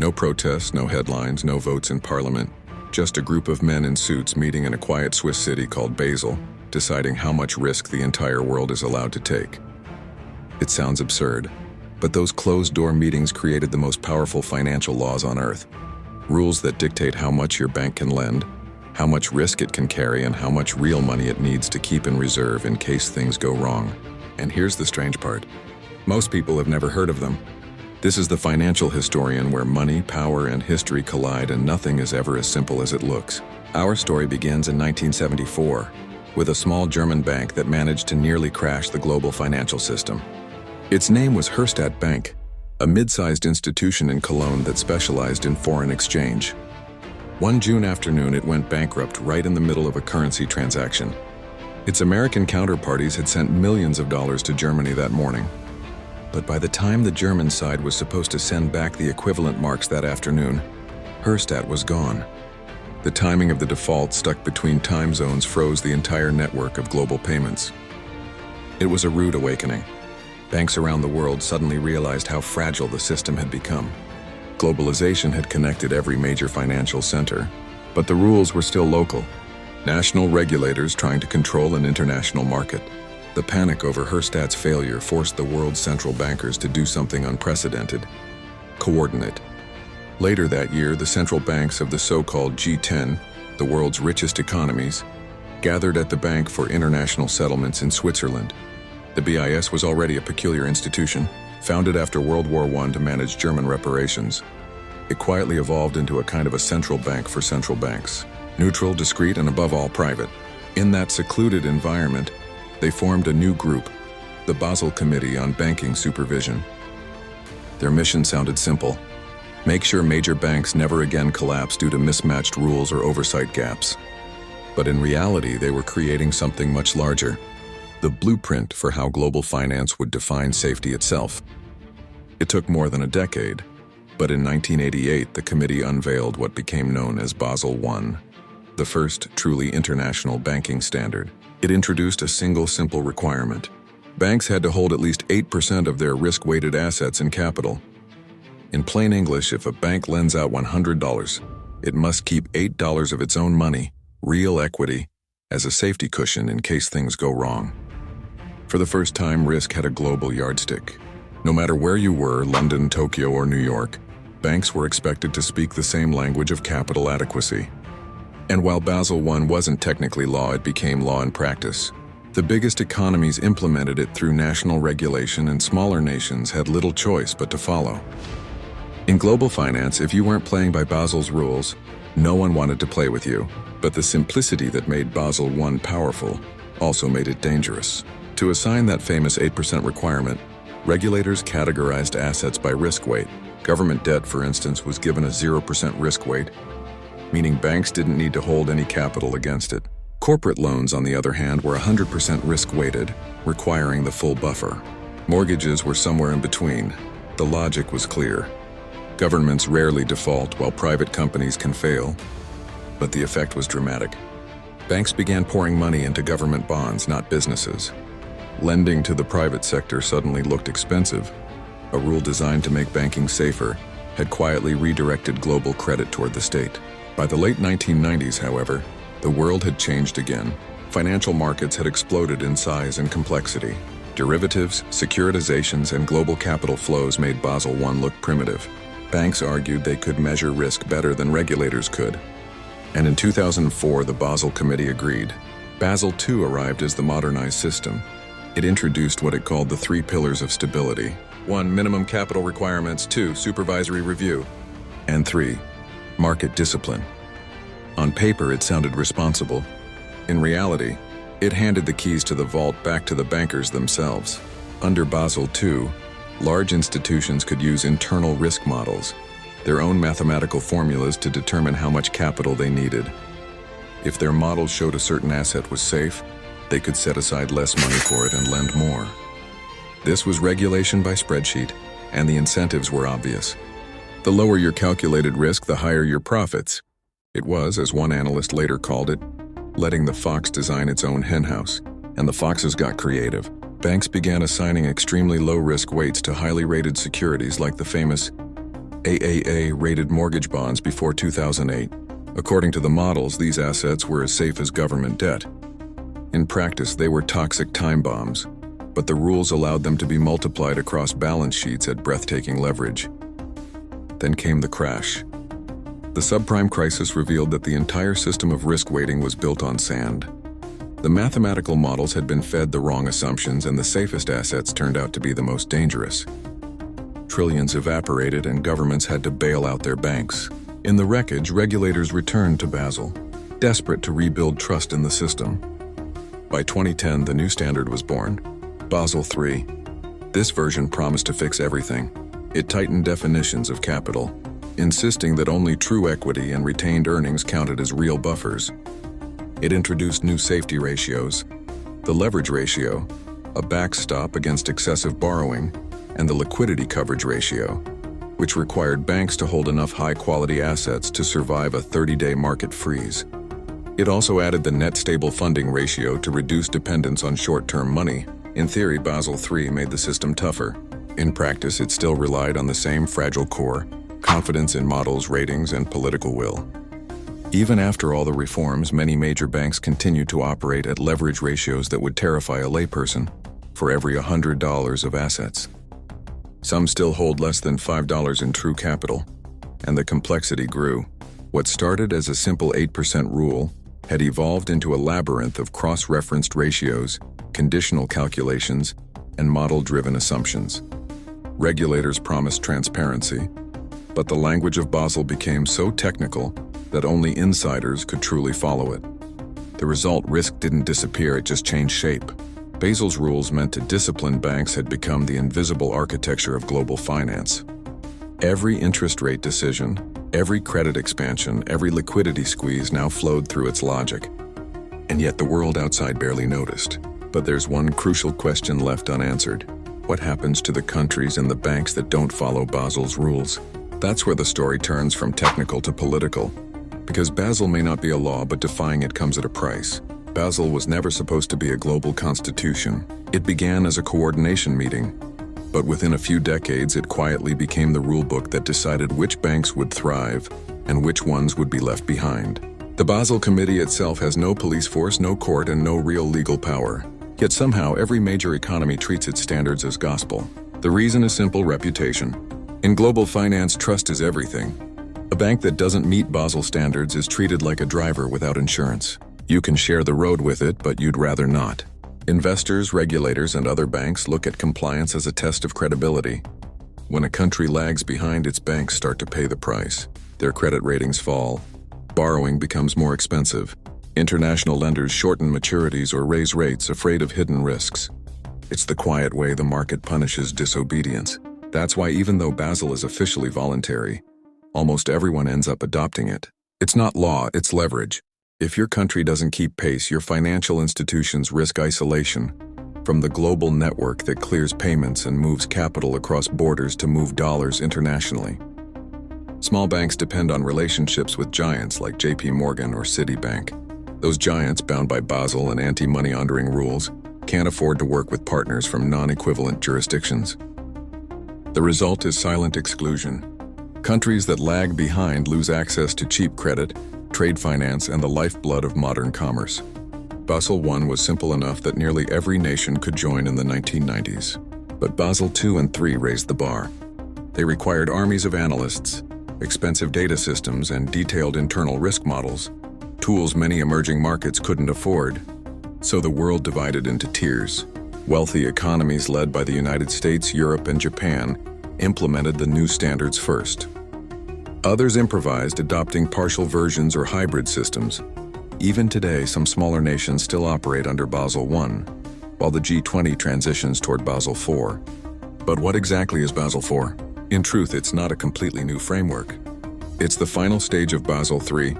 No protests, no headlines, no votes in parliament. Just a group of men in suits meeting in a quiet Swiss city called Basel, deciding how much risk the entire world is allowed to take. It sounds absurd, but those closed-door meetings created the most powerful financial laws on earth. Rules that dictate how much your bank can lend, how much risk it can carry, and how much real money it needs to keep in reserve in case things go wrong. And here's the strange part. Most people have never heard of them. This is the financial historian where money, power, and history collide, and nothing is ever as simple as it looks. Our story begins in 1974, with a small German bank that managed to nearly crash the global financial system. Its name was Herstatt Bank, a mid-sized institution in Cologne that specialized in foreign exchange. One June afternoon, it went bankrupt right in the middle of a currency transaction. Its American counterparties had sent millions of dollars to Germany that morning. But by the time the German side was supposed to send back the equivalent marks that afternoon, Herstatt was gone. The timing of the default stuck between time zones froze the entire network of global payments. It was a rude awakening. Banks around the world suddenly realized how fragile the system had become. Globalization had connected every major financial center, but the rules were still local. National regulators trying to control an international market. The panic over Herstatt's failure forced the world's central bankers to do something unprecedented: coordinate. Later that year, the central banks of the so-called G10, the world's richest economies, gathered at the bank for international settlements in Switzerland. The BIS was already a peculiar institution, founded after World War I to manage German reparations. It quietly evolved into a kind of a central bank for central banks, neutral, discreet, and above all private. In that secluded environment, they formed a new group, the Basel Committee on Banking Supervision. Their mission sounded simple: make sure major banks never again collapse due to mismatched rules or oversight gaps. But in reality, they were creating something much larger: the blueprint for how global finance would define safety itself. It took more than a decade, but in 1988, the committee unveiled what became known as Basel I, the first truly international banking standard. It introduced a single simple requirement. Banks had to hold at least 8% of their risk-weighted assets in capital. In plain English, if a bank lends out $100, it must keep $8 of its own money, real equity, as a safety cushion in case things go wrong. For the first time, risk had a global yardstick. No matter where you were, London, Tokyo, or New York, banks were expected to speak the same language of capital adequacy. And while Basel I wasn't technically law, it became law in practice. The biggest economies implemented it through national regulation, and smaller nations had little choice but to follow. In global finance, if you weren't playing by Basel's rules, no one wanted to play with you. But the simplicity that made Basel I powerful also made it dangerous. To assign that famous 8% requirement, regulators categorized assets by risk weight. Government debt, for instance, was given a 0% risk weight, meaning banks didn't need to hold any capital against it. Corporate loans, on the other hand, were 100% risk-weighted, requiring the full buffer. Mortgages were somewhere in between. The logic was clear. Governments rarely default while private companies can fail, but the effect was dramatic. Banks began pouring money into government bonds, not businesses. Lending to the private sector suddenly looked expensive. A rule designed to make banking safer had quietly redirected global credit toward the state. By the late 1990s, however, the world had changed again. Financial markets had exploded in size and complexity. Derivatives, securitizations, and global capital flows made Basel I look primitive. Banks argued they could measure risk better than regulators could. And in 2004, the Basel Committee agreed. Basel II arrived as the modernized system. It introduced what it called the 3 pillars of stability. 1. Minimum capital requirements. 2. Supervisory review. And 3. Market discipline. On paper, it sounded responsible. In reality, it handed the keys to the vault back to the bankers themselves. Under Basel II, large institutions could use internal risk models, their own mathematical formulas to determine how much capital they needed. If their model showed a certain asset was safe, they could set aside less money for it and lend more. This was regulation by spreadsheet, and the incentives were obvious. The lower your calculated risk, the higher your profits. It was, as one analyst later called it, letting the fox design its own henhouse, and the foxes got creative. Banks began assigning extremely low-risk weights to highly rated securities like the famous AAA-rated mortgage bonds before 2008. According to the models, these assets were as safe as government debt. In practice, they were toxic time bombs, but the rules allowed them to be multiplied across balance sheets at breathtaking leverage. Then came the crash. The subprime crisis revealed that the entire system of risk weighting was built on sand. The mathematical models had been fed the wrong assumptions, and the safest assets turned out to be the most dangerous. Trillions evaporated, and governments had to bail out their banks. In the wreckage, regulators returned to Basel, desperate to rebuild trust in the system. By 2010, the new standard was born, Basel III. This version promised to fix everything. It tightened definitions of capital, insisting that only true equity and retained earnings counted as real buffers. It introduced new safety ratios, the leverage ratio, a backstop against excessive borrowing, and the liquidity coverage ratio, which required banks to hold enough high-quality assets to survive a 30-day market freeze. It also added the net stable funding ratio to reduce dependence on short-term money. In theory, Basel III made the system tougher. In practice, it still relied on the same fragile core, confidence in models, ratings, and political will. Even after all the reforms, many major banks continued to operate at leverage ratios that would terrify a layperson for every $100 of assets. Some still hold less than $5 in true capital, and the complexity grew. What started as a simple 8% rule had evolved into a labyrinth of cross-referenced ratios, conditional calculations, and model-driven assumptions. Regulators promised transparency, but the language of Basel became so technical that only insiders could truly follow it. The result, risk didn't disappear, it just changed shape. Basel's rules meant to discipline banks had become the invisible architecture of global finance. Every interest rate decision, every credit expansion, every liquidity squeeze now flowed through its logic. And yet the world outside barely noticed. But there's one crucial question left unanswered. What happens to the countries and the banks that don't follow Basel's rules? That's where the story turns from technical to political. Because Basel may not be a law, but defying it comes at a price. Basel was never supposed to be a global constitution. It began as a coordination meeting, but within a few decades it quietly became the rulebook that decided which banks would thrive and which ones would be left behind. The Basel Committee itself has no police force, no court, and no real legal power. Yet somehow every major economy treats its standards as gospel. The reason is simple: reputation. In global finance, trust is everything. A bank that doesn't meet Basel standards is treated like a driver without insurance. You can share the road with it, but you'd rather not. Investors, regulators, and other banks look at compliance as a test of credibility. When a country lags behind, its banks start to pay the price. Their credit ratings fall. Borrowing becomes more expensive. International lenders shorten maturities or raise rates, afraid of hidden risks. It's the quiet way the market punishes disobedience. That's why even though Basel is officially voluntary, almost everyone ends up adopting it. It's not law, it's leverage. If your country doesn't keep pace, your financial institutions risk isolation from the global network that clears payments and moves capital across borders to move dollars internationally. Small banks depend on relationships with giants like JP Morgan or Citibank. Those giants, bound by Basel and anti-money laundering rules, can't afford to work with partners from non-equivalent jurisdictions. The result is silent exclusion. Countries that lag behind lose access to cheap credit, trade finance, and the lifeblood of modern commerce. Basel I was simple enough that nearly every nation could join in the 1990s. But Basel II and III raised the bar. They required armies of analysts, expensive data systems, and detailed internal risk models, tools many emerging markets couldn't afford. So the world divided into tiers. Wealthy economies led by the United States, Europe, and Japan implemented the new standards first. Others improvised, adopting partial versions or hybrid systems. Even today, some smaller nations still operate under Basel I, while the G20 transitions toward Basel IV. But what exactly is Basel IV? In truth, it's not a completely new framework. It's the final stage of Basel III,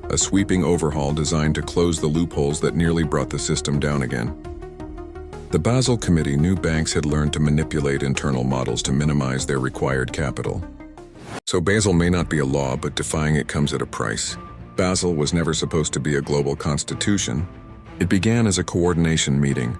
a sweeping overhaul designed to close the loopholes that nearly brought the system down again. The Basel Committee knew banks had learned to manipulate internal models to minimize their required capital. So Basel may not be a law, but defying it comes at a price. Basel was never supposed to be a global constitution. It began as a coordination meeting,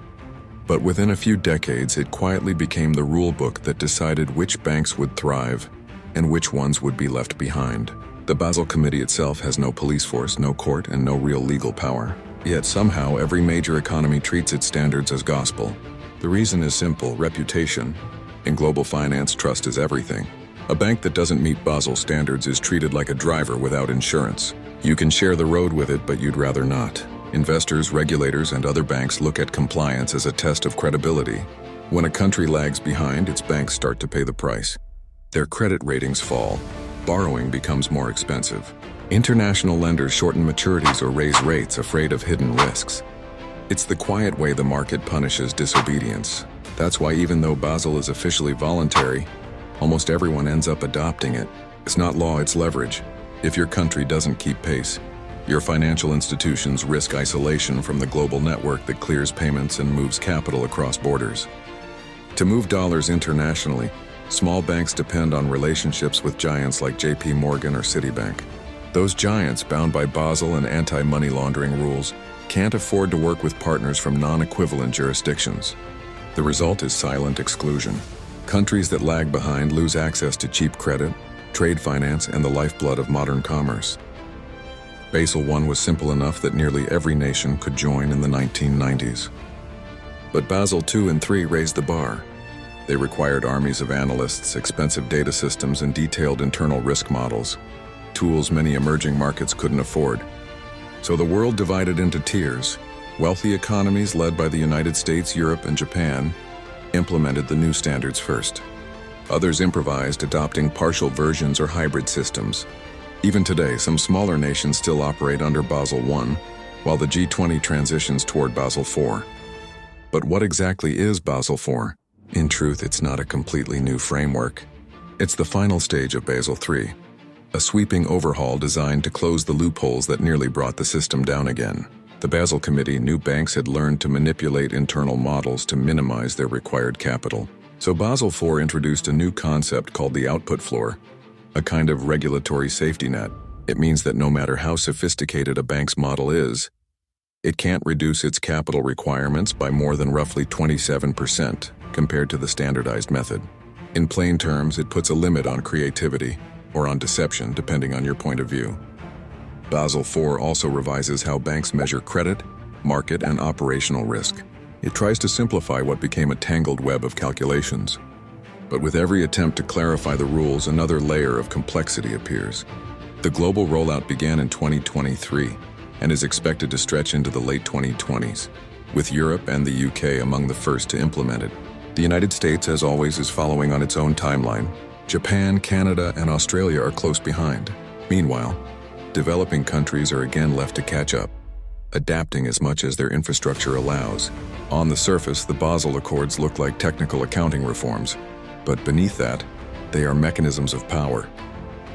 but within a few decades it quietly became the rule book that decided which banks would thrive and which ones would be left behind. The Basel Committee itself has no police force, no court, and no real legal power. Yet somehow every major economy treats its standards as gospel. The reason is simple: reputation. In global finance, trust is everything. A bank that doesn't meet Basel standards is treated like a driver without insurance. You can share the road with it, but you'd rather not. Investors, regulators, and other banks look at compliance as a test of credibility. When a country lags behind, its banks start to pay the price. Their credit ratings fall. Borrowing becomes more expensive. International lenders shorten maturities or raise rates, afraid of hidden risks. It's the quiet way the market punishes disobedience. That's why even though Basel is officially voluntary, almost everyone ends up adopting it. It's not law, it's leverage. If your country doesn't keep pace, your financial institutions risk isolation from the global network that clears payments and moves capital across borders. To move dollars internationally, small banks depend on relationships with giants like JP Morgan or Citibank. Those giants, bound by Basel and anti-money laundering rules, can't afford to work with partners from non-equivalent jurisdictions. The result is silent exclusion. Countries that lag behind lose access to cheap credit, trade finance, and the lifeblood of modern commerce. Basel I was simple enough that nearly every nation could join in the 1990s. But Basel II and III raised the bar. They required armies of analysts, expensive data systems, and detailed internal risk models, tools many emerging markets couldn't afford. So the world divided into tiers. Wealthy economies led by the United States, Europe, and Japan implemented the new standards first. Others improvised, adopting partial versions or hybrid systems. Even today, some smaller nations still operate under Basel I, while the G20 transitions toward Basel IV. But what exactly is Basel IV? In truth, it's not a completely new framework. It's the final stage of Basel III, a sweeping overhaul designed to close the loopholes that nearly brought the system down again. The Basel Committee knew banks had learned to manipulate internal models to minimize their required capital. So Basel IV introduced a new concept called the output floor, a kind of regulatory safety net. It means that no matter how sophisticated a bank's model is, it can't reduce its capital requirements by more than roughly 27% compared to the standardized method. In plain terms, it puts a limit on creativity, or on deception, depending on your point of view. Basel IV also revises how banks measure credit, market, and operational risk. It tries to simplify what became a tangled web of calculations. But with every attempt to clarify the rules, another layer of complexity appears. The global rollout began in 2023 and is expected to stretch into the late 2020s, with Europe and the UK among the first to implement it. The United States, as always, is following on its own timeline. Japan, Canada, and Australia are close behind. Meanwhile, developing countries are again left to catch up, adapting as much as their infrastructure allows. On the surface, the Basel Accords look like technical accounting reforms, but beneath that, they are mechanisms of power.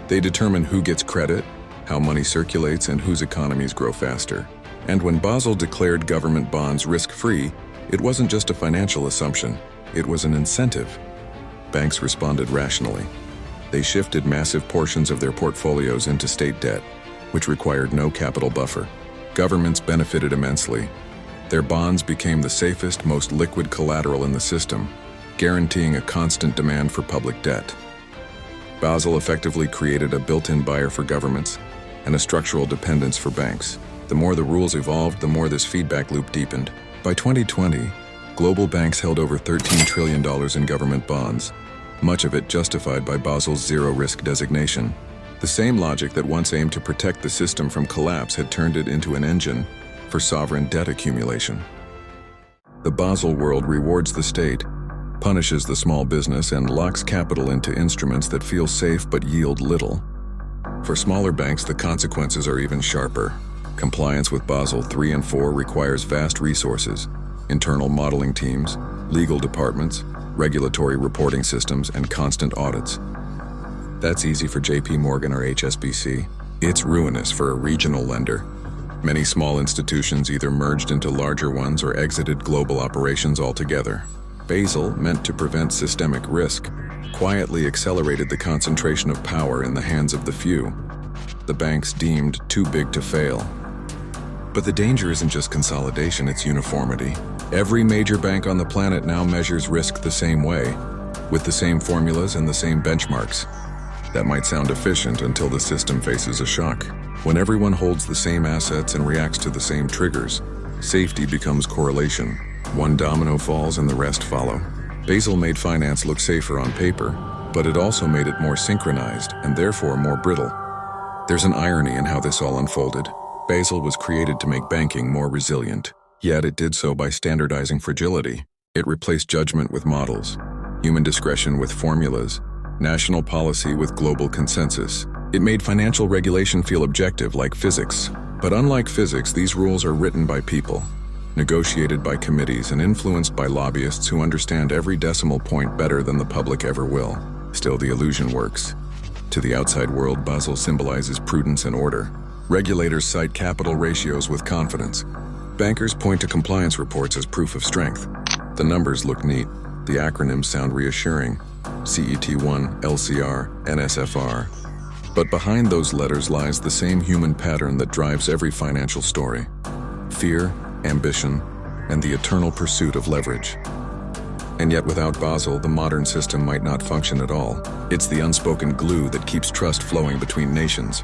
They determine who gets credit, how money circulates, and whose economies grow faster. And when Basel declared government bonds risk-free, it wasn't just a financial assumption, it was an incentive. Banks responded rationally. They shifted massive portions of their portfolios into state debt, which required no capital buffer. Governments benefited immensely. Their bonds became the safest, most liquid collateral in the system, guaranteeing a constant demand for public debt. Basel effectively created a built-in buyer for governments and a structural dependence for banks. The more the rules evolved, the more this feedback loop deepened. By 2020, global banks held over $13 trillion in government bonds, much of it justified by Basel's zero-risk designation. The same logic that once aimed to protect the system from collapse had turned it into an engine for sovereign debt accumulation. The Basel world rewards the state, punishes the small business, and locks capital into instruments that feel safe but yield little. For smaller banks, the consequences are even sharper. Compliance with Basel III and IV requires vast resources, internal modeling teams, legal departments, regulatory reporting systems, and constant audits. That's easy for JP Morgan or HSBC. It's ruinous for a regional lender. Many small institutions either merged into larger ones or exited global operations altogether. Basel, meant to prevent systemic risk, quietly accelerated the concentration of power in the hands of the few, the banks deemed too big to fail. But the danger isn't just consolidation, it's uniformity. Every major bank on the planet now measures risk the same way, with the same formulas and the same benchmarks. That might sound efficient until the system faces a shock. When everyone holds the same assets and reacts to the same triggers, safety becomes correlation. One domino falls and the rest follow. Basel made finance look safer on paper, but it also made it more synchronized and therefore more brittle. There's an irony in how this all unfolded. Basel was created to make banking more resilient, yet it did so by standardizing fragility. It replaced judgment with models, human discretion with formulas, national policy with global consensus. It made financial regulation feel objective like physics. But unlike physics, these rules are written by people, negotiated by committees, and influenced by lobbyists who understand every decimal point better than the public ever will. Still, the illusion works. To the outside world, Basel symbolizes prudence and order. Regulators cite capital ratios with confidence. Bankers point to compliance reports as proof of strength. The numbers look neat. The acronyms sound reassuring. CET1, LCR, NSFR. But behind those letters lies the same human pattern that drives every financial story. Fear, ambition, and the eternal pursuit of leverage. And yet without Basel, the modern system might not function at all. It's the unspoken glue that keeps trust flowing between nations,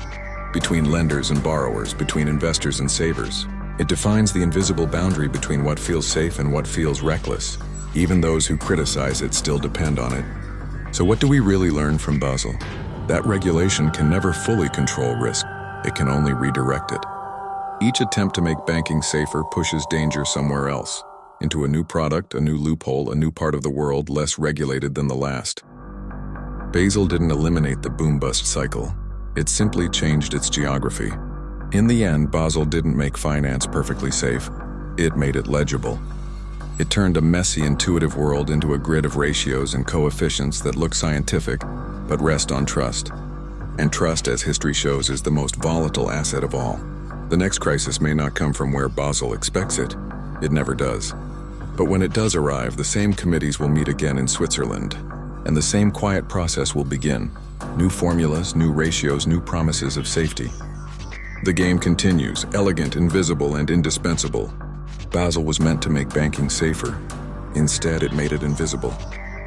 between lenders and borrowers, between investors and savers. It defines the invisible boundary between what feels safe and what feels reckless. Even those who criticize it still depend on it. So what do we really learn from Basel? That regulation can never fully control risk. It can only redirect it. Each attempt to make banking safer pushes danger somewhere else, into a new product, a new loophole, a new part of the world less regulated than the last. Basel didn't eliminate the boom-bust cycle. It simply changed its geography. In the end, Basel didn't make finance perfectly safe. It made it legible. It turned a messy, intuitive world into a grid of ratios and coefficients that look scientific, but rest on trust. And trust, as history shows, is the most volatile asset of all. The next crisis may not come from where Basel expects it. It never does. But when it does arrive, the same committees will meet again in Switzerland, and the same quiet process will begin. New formulas, new ratios, new promises of safety. The game continues, elegant, invisible, and indispensable. Basel was meant to make banking safer. Instead, it made it invisible.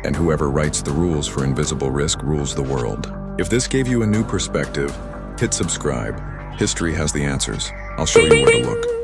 And whoever writes the rules for invisible risk rules the world. If this gave you a new perspective, hit subscribe. History has the answers. I'll show you where to look.